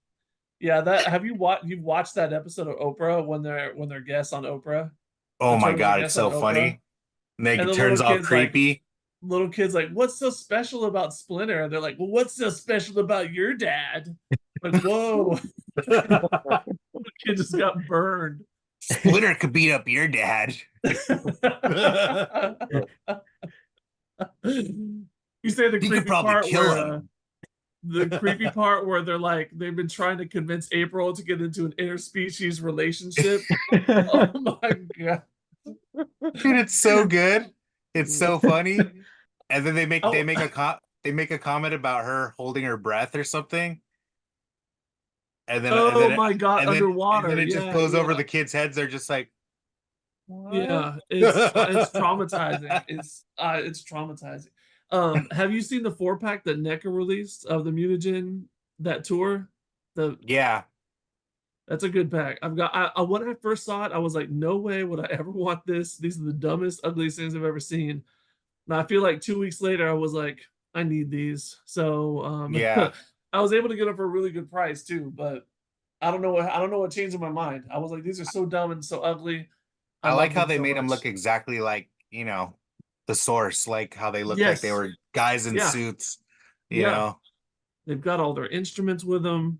Yeah, that have you've watched that episode of Oprah when they're guests on Oprah? Oh The my turtles are God, it's guests on so Oprah. funny. And And it the turns little all kid's like, creepy. little kids like, what's so special about Splinter? And they're like, well, what's so special about your dad? Like, whoa, the kid just got burned. Splinter could beat up your dad. You say the He could creepy probably part kill where him. the creepy part where they're like they've been trying to convince April to get into an interspecies relationship. Oh my god. Dude, it's so good. It's so funny. And then they make Oh. they make a comment about her holding her breath or something. And then Oh my god, and underwater. then it just Yeah, goes over yeah. the kids' heads. They're just like, Yeah, what? it's traumatizing. It's traumatizing. Have you seen the 4-pack that NECA released of the Mutagen that tour? Yeah. That's a good pack. When I first saw it, I was like, no way would I ever want this. These are the dumbest, ugliest things I've ever seen. And I feel like 2 weeks later, I was like, I need these. So Yeah. I was able to get them for a really good price too. But I don't know what changed in my mind. I was like, these are so dumb and so ugly. I I like love how them they so made them much. look exactly like, the source, like how they looked like they Yes. were guys in Yeah. suits, Yeah. They've got all their instruments with them.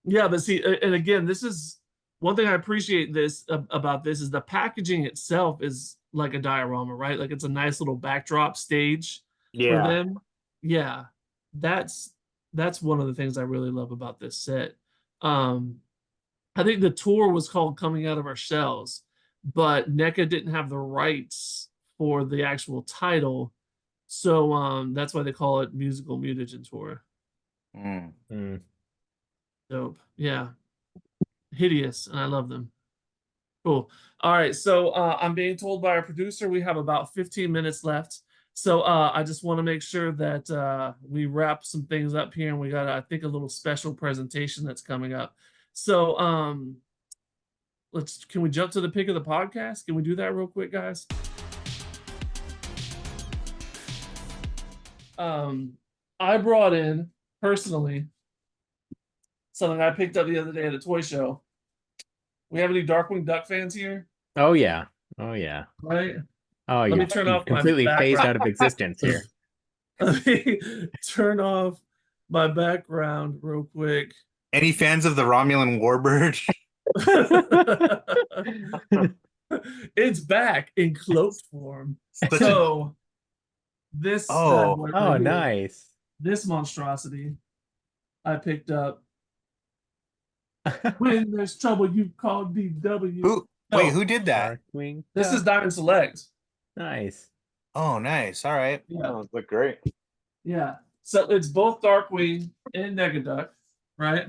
Yeah, but see, and again, this is one thing I appreciate about this is the packaging itself is like a diorama, right? Like it's a nice little backdrop stage for Yeah. them. Yeah, that's one of the things I really love about this set. Um, I think the tour was called Coming Out of Our Shells, but NECA didn't have the rights for the actual title, so that's why they call it Musical Mutagen Tour. Mm. Dope. Yeah. Hideous, and I love them. Cool. All right, so I'm being told by our producer we have about 15 minutes left. So I just want to make sure that we wrap some things up here, and we got, I think, a little special presentation that's coming up. So can we jump to the pick of the podcast? Can we do that real quick, guys? I brought in personally something I picked up the other day at a toy show. We have any Darkwing Duck fans here? Oh yeah. Oh yeah. Right? Oh, Let you're me turn off my completely phased background. out of existence here. Let me turn off my background real quick. Any fans of the Romulan Warbird? It's back in cloaked form. Such So this bad Oh. boy Oh, right here, nice. this monstrosity I picked up. When there's trouble, you call DW. Who did that? Darkwing. This is Duck. Diamond Select. Nice. Oh, nice. All right. Yeah. Oh, look great. Yeah. So it's both Darkwing and Negaduck, right?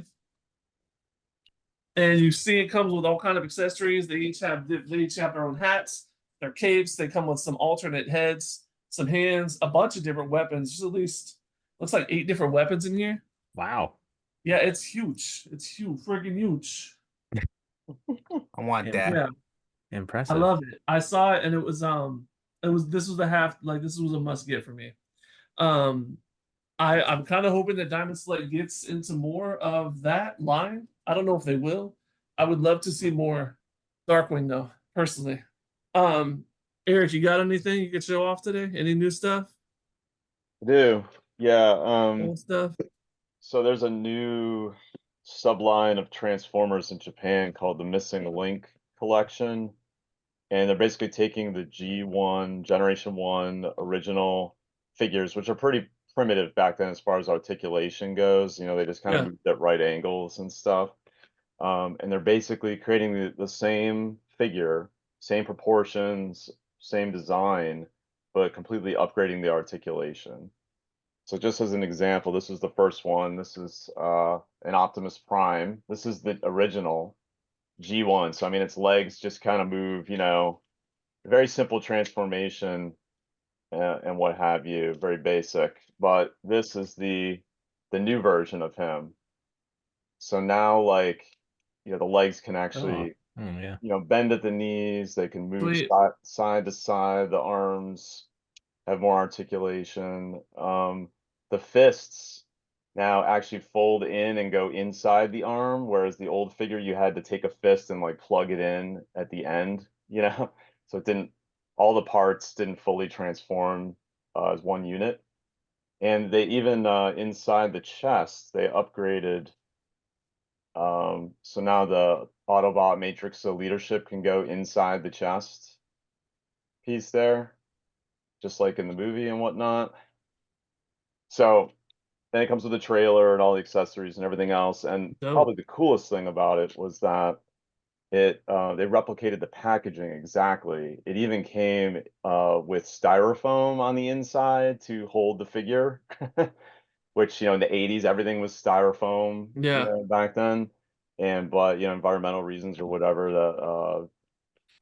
And you see it comes with all kind of accessories. They each have their own hats, their capes. They come with some alternate heads, some hands, a bunch of different weapons. There's at least looks like 8 different weapons in here. Wow. Yeah, it's huge. It's huge, freaking huge. I want that. Yeah, Impressive. I love it. I saw it and it was this was a must get for me. I'm kind of hoping that Diamond Select gets into more of that line. I don't know if they will. I would love to see more Darkwing though, personally. Eric, you got anything you could show off today? Any new stuff? I do. Yeah. Old stuff? So there's a new subline of Transformers in Japan called the Missing Link collection. And they're basically taking the G1 Generation 1 original figures, which are pretty primitive back then as far as articulation goes. You know, they just kind of Yeah. moved at right angles and stuff. And they're basically creating the same figure, same proportions, same design, but completely upgrading the articulation. So just as an example, this is the first one. This is an Optimus Prime. This is the original G1. So I mean, its legs just kind of move, you know, very simple transformation and what have you, very basic. But this is the new version of him. So now, like, you know, the legs can actually, yeah. you know, bend at the knees. They can move Sweet. side to side. The arms have more articulation. The fists now actually fold in and go inside the arm, whereas the old figure you had to take a fist and like plug it in at the end, you know, so it didn't, all the parts didn't fully transform as one unit. And they even inside the chest, they upgraded. So now the Autobot Matrix of Leadership can go inside the chest piece there, just like in the movie and whatnot. So then it comes with the trailer and all the accessories and everything else. And Dope. probably the coolest thing about it was that it they replicated the packaging exactly. It even came with styrofoam on the inside to hold the figure, which, you know, in the 80s everything was styrofoam, you Yeah. know, back then. And but, you know, environmental reasons or whatever that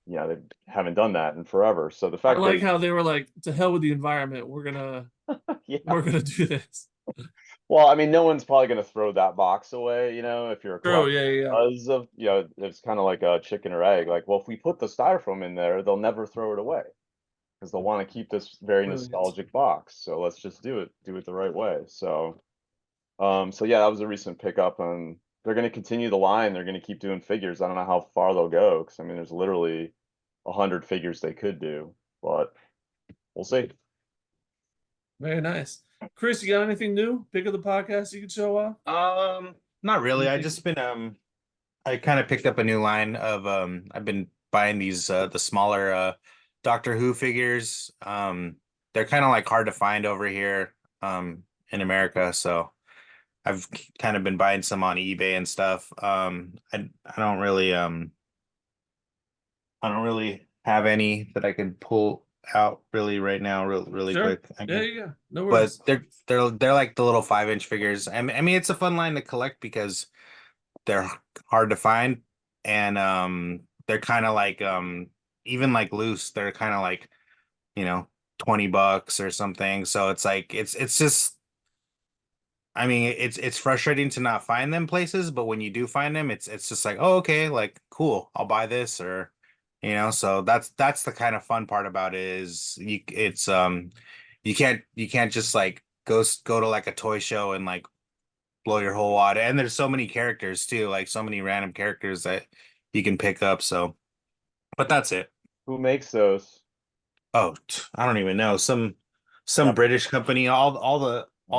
you know, they haven't done that in forever. So the I fact like that how they were like, to hell with the environment. We're gonna yeah. do this. Well, I mean, no one's probably gonna throw that box away, you know, if you're a True. collector. Yeah. Because of, you know, it's kind of like a chicken or egg. Like, well, if we put the styrofoam in there, they'll never throw it away because they'll want to keep this very Brilliant. nostalgic box. So let's just do it the right way. So, so yeah, that was a recent pickup, and they're gonna continue the line. They're gonna keep doing figures. I don't know how far they'll go because I mean, there's literally 100 figures they could do, but we'll see. Very nice. Chris, you got anything new? Pick of the podcast you could show off? Not really. I Anything? just been I kind of picked up a new line of I've been buying these the smaller Doctor Who figures. They're kind of like hard to find over here in America, so I've kind of been buying some on eBay and stuff. I don't really have any that I can pull out really right now, really Sure. quick. I Yeah. mean, Yeah. No but worries. they're like the little 5-inch figures. I mean, it's a fun line to collect because they're hard to find, and they're kind of like even like loose. They're kind of like, you know, $20 or something. So it's like it's just. I mean, it's frustrating to not find them places, but when you do find them, it's just like, oh, okay, like cool, I'll buy this, or you know. So that's the kind of fun part about it is you can't just like go to like a toy show and like blow your whole wad. And there's so many characters too, like so many random characters that you can pick up. So, but that's it. Who makes those? Oh, I don't even know. Some Yep. British company. All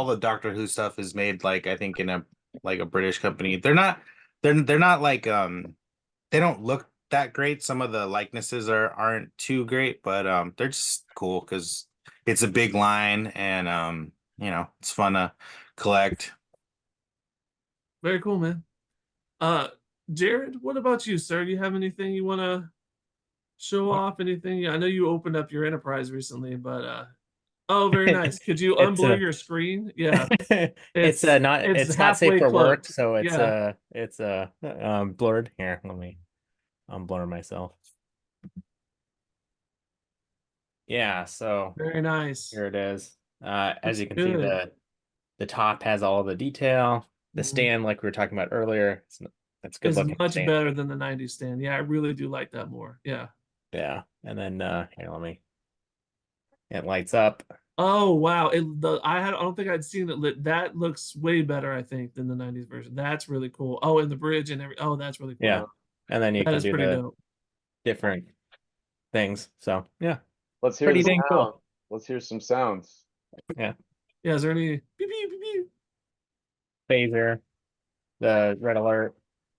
the Doctor Who stuff is made like I think in a like a British company. They're not like they don't look that great. Some of the likenesses aren't too great, but they're just cool because it's a big line and you know, it's fun to collect. Very cool, man. Uh, Jared, what about you, sir? Do you have anything you want to show off? Anything? I know you opened up your enterprise recently, but oh, very nice. Could you It's unblur your screen? Yeah, it's not it's not safe halfway for work, closed. so Yeah, it's blurred. Here, let me unblur myself. Yeah, so very nice. here it is. As Looks you can see, good. the top has all the detail. The Mhm. stand, like we were talking about earlier, it's good It's looking much stand. better than the '90s stand. Yeah, I really do like that more. Yeah. Yeah, and then here, let me. It lights up. Oh wow! I don't think I'd seen it lit. That looks way better, I think, than the '90s version. That's really cool. Oh, and the bridge and every. Oh, that's really cool. Yeah, and then you That can is do pretty the dope. different things. So yeah, Let's hear the pretty dang sound. cool. Let's hear some sounds. Yeah, Yeah. Is there any? Beep, beep, beep, beep. phaser, the red alert.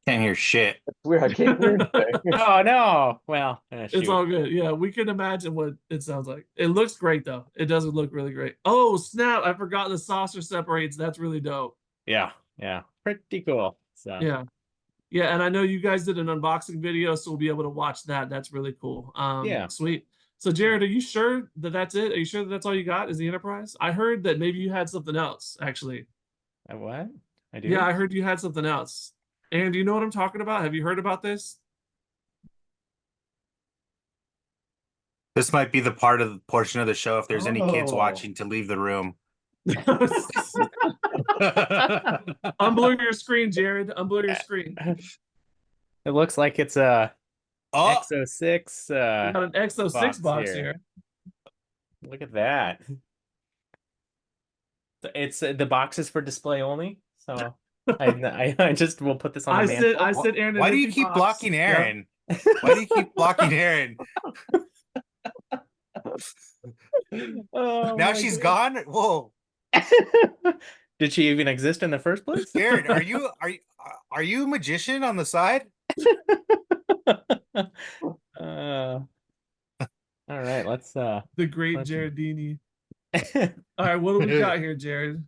Can't hear shit. It's weird. I can't hear anything. Oh no. Well, It's shoot. all good. Yeah, we can imagine what it sounds like. It looks great though. It doesn't look really great. Oh snap! I forgot the saucer separates. That's really dope. Yeah, pretty cool. So Yeah. Yeah, and I know you guys did an unboxing video, so we'll be able to watch that. That's really cool. Yeah. Sweet. So Jared, are you sure that that's it? Are you sure that that's all you got? Is the Enterprise? I heard that maybe you had something else. Actually, what? I do. yeah, I heard you had something else. And do you know what I'm talking about? Have you heard about this? This might be the portion of the show if there's any kids Oh. watching to leave the room. Unblur your screen, Jared. Unblur your screen. It looks like it's a Oh, Exo-6. We got an Exo-6 box here. Look at that. It's the box is for display only. So I just will put this on the mantle. I said Aaron. why do you keep blocking Aaron? Why do you keep blocking Aaron? Oh, Now she's gone. Whoa, Did she even exist in the first place? Aaron, are you a magician on the side? All right, let's The great let's- Jaredini. All right, what do we got here, Jared?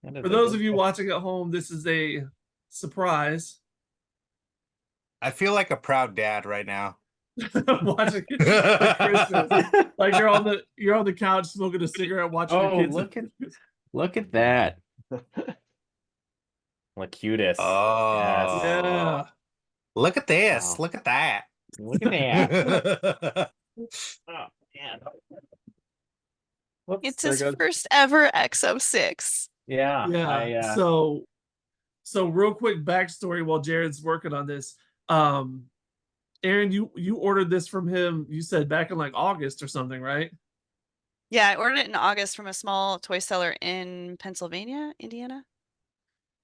For those of you watching at home, this is a surprise. I feel like a proud dad right now. Watching like Christmas. Like you're on the couch smoking a cigarette, watching your Oh, kids. look at that. Lacutus. Oh, Yeah. Look at this. Wow. Look at that. Look at that. Oh man. Whoops, It's there his goes- first ever Exo-6. Yeah. Yeah. So real quick backstory while Jared's working on this. Aaron, you ordered this from him, you said back in like August or something, right? Yeah, I ordered it in August from a small toy seller in Pennsylvania, Indiana.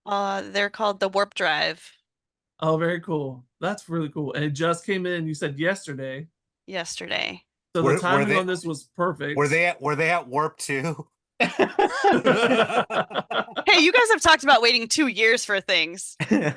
They're called the Warp Drive. Oh, very cool. That's really cool. And it just came in, you said yesterday. Yesterday. So Were the timing they- on this was perfect. Were they at Warp 2? Hey, you guys have talked about waiting 2 years for things. You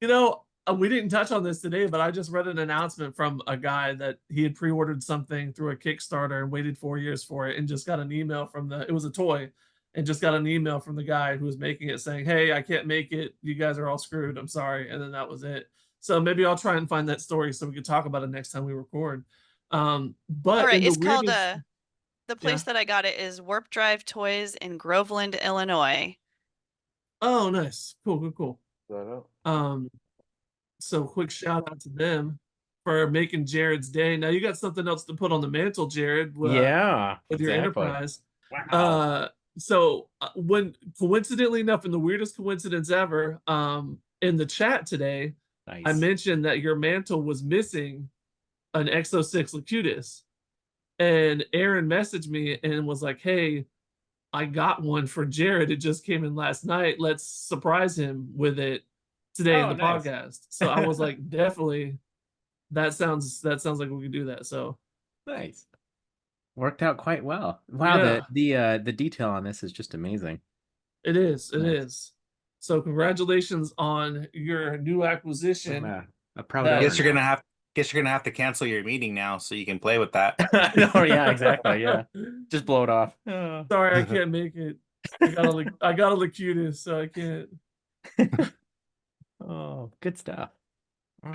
know, we didn't touch on this today, but I just read an announcement from a guy that he had pre-ordered something through a Kickstarter and waited 4 years for it and just got an email from it was a toy, and just got an email from the guy who was making it saying, "Hey, I can't make it. You guys are all screwed. I'm sorry." And then that was it. So maybe I'll try and find that story so we can talk about it next time we record. But All right, in the it's called weirdest- the place that I got it is Warp Drive Toys in Groveland, Illinois. Oh, nice. Cool. I don't know. So quick shout out to them for making Jared's day. Now you got something else to put on the mantle, Jared. Yeah. With your exactly. Enterprise. Wow. So when coincidentally enough, in the weirdest coincidence ever, in the chat today, Nice. I mentioned that your mantle was missing an Exo-6 Locutus, and Aaron messaged me and was like, "Hey, I got one for Jared. It just came in last night. Let's surprise him with it today in Oh, the nice. podcast." So I was like, definitely, that sounds like we could do that. So Nice. Worked out quite well. Wow, Yeah. the detail on this is just amazing. it is. Nice. So congratulations on your new acquisition. A proud That- I owner guess you're now. gonna have to cancel your meeting now so you can play with that. No, yeah, exactly. Yeah. Just blow it off. Oh. Sorry, I can't make it. I got a Locutus, so I can't. Oh, good stuff.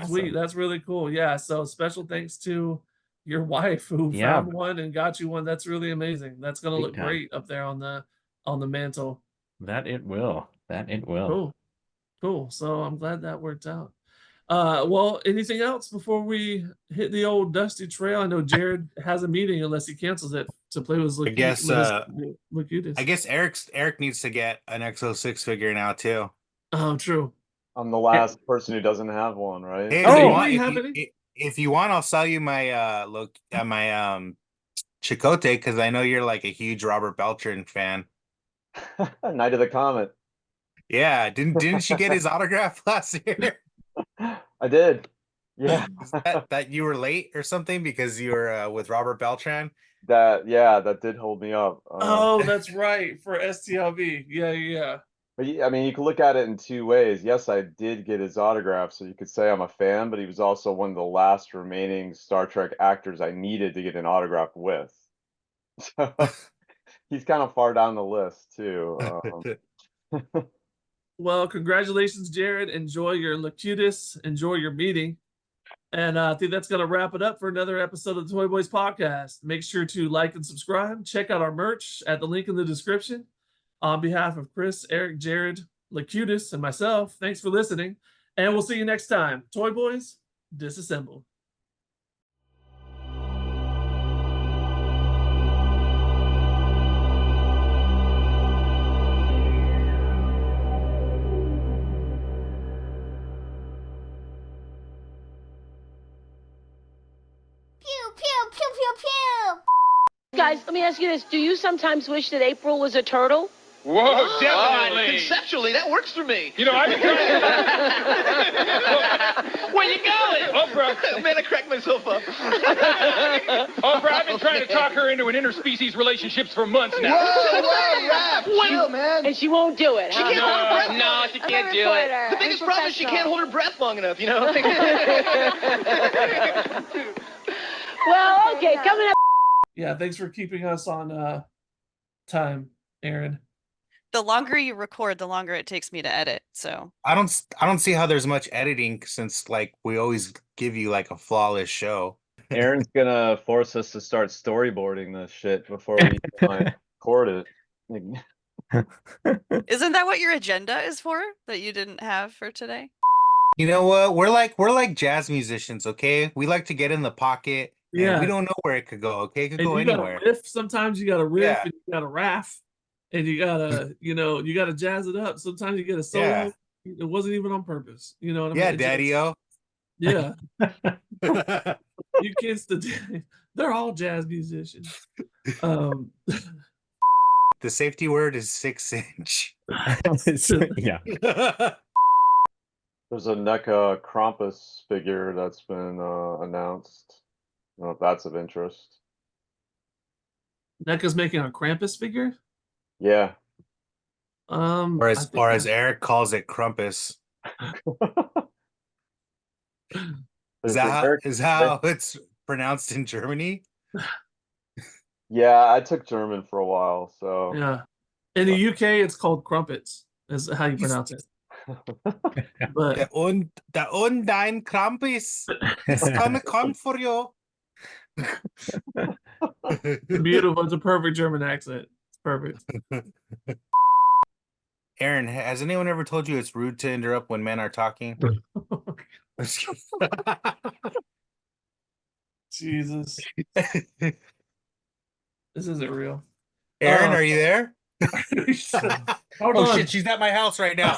Sweet, Awesome. that's really cool. Yeah, so special thanks to your wife who Yeah. found one and got you one. That's really amazing. That's gonna Big look time. great up there on the mantle. That it will. Cool. So I'm glad that worked out. Well, anything else before we hit the old dusty trail? I know Jared has a meeting unless he cancels it to play with I guess, Locutus. I guess Eric needs to get an Exo-6 figure now too. Oh, true. I'm the last person who doesn't have one, right? Hey, Oh, if you we want, have if you want, I'll sell you my Chicote because I know you're like a huge Robert Beltran fan. Night of the Comet. Yeah, didn't she get his autograph last year? I did. Yeah. Is that you were late or something because you were with Robert Beltran? That did hold me up. Oh, that's right, for STLV. Yeah. But I mean, you can look at it in two ways. Yes, I did get his autograph, so you could say I'm a fan, but he was also one of the last remaining Star Trek actors I needed to get an autograph with. So he's kind of far down the list too. Well, congratulations, Jared. Enjoy your Locutus. Enjoy your meeting. And I think that's going to wrap it up for another episode of the ToyBoyz podcast. Make sure to like and subscribe. Check out our merch at the link in the description. On behalf of Chris, Eric, Jared, Locutus, and myself, thanks for listening. And we'll see you next time. ToyBoyz, disassemble. Pew, pew, pew, pew, pew. Guys, let me ask you this. Do you sometimes wish that April was a turtle? Whoa, definitely. Conceptually, that works for me. You know, I've been trying Where you going? Oprah. Man, I cracked myself up. Oprah, I've been trying to talk her into an interspecies relationships for months now. Whoa, Raph, chill, man. And she won't do it, She huh? can't hold her breath. No, she can't do it. The biggest problem is she can't hold her breath long enough, you know? Well, okay, coming up. Yeah, thanks for keeping us on time, Aaron. The longer you record, the longer it takes me to edit. So I don't see how there's much editing since like we always give you like a flawless show. Aaron's gonna force us to start storyboarding this shit before we record it. isn't that what your agenda is for that you didn't have for today? You know what? We're like jazz musicians, okay? We like to get in the pocket. Yeah. And we don't know where it could go, okay? It could And go you gotta anywhere. riff. Sometimes you gotta riff Yeah. and you gotta raff. And you gotta, you gotta jazz it up. Sometimes you get a solo. Yeah. It wasn't even on purpose. You know what I mean? Yeah, It's just- Daddy-O. Yeah. You kids today, they're all jazz musicians. The safety word is 6-inch. Yeah. There's a NECA Krampus figure that's been announced. I don't know if that's of interest. NECA's making a Krampus figure. Yeah. Or I as think that- Eric calls it, Crumpus. Is Is that Eric- how it's pronounced in Germany? Yeah, I took German for a while, so yeah. In the UK, it's called crumpets. Is how you pronounce it. But The Undein Krampus is gonna come for you. beautiful. It's a perfect German accent. It's perfect. Aaron, has anyone ever told you it's rude to interrupt when men are talking? Jesus, this isn't real. Aaron, are you there? Hold Oh on. shit, she's at my house right now.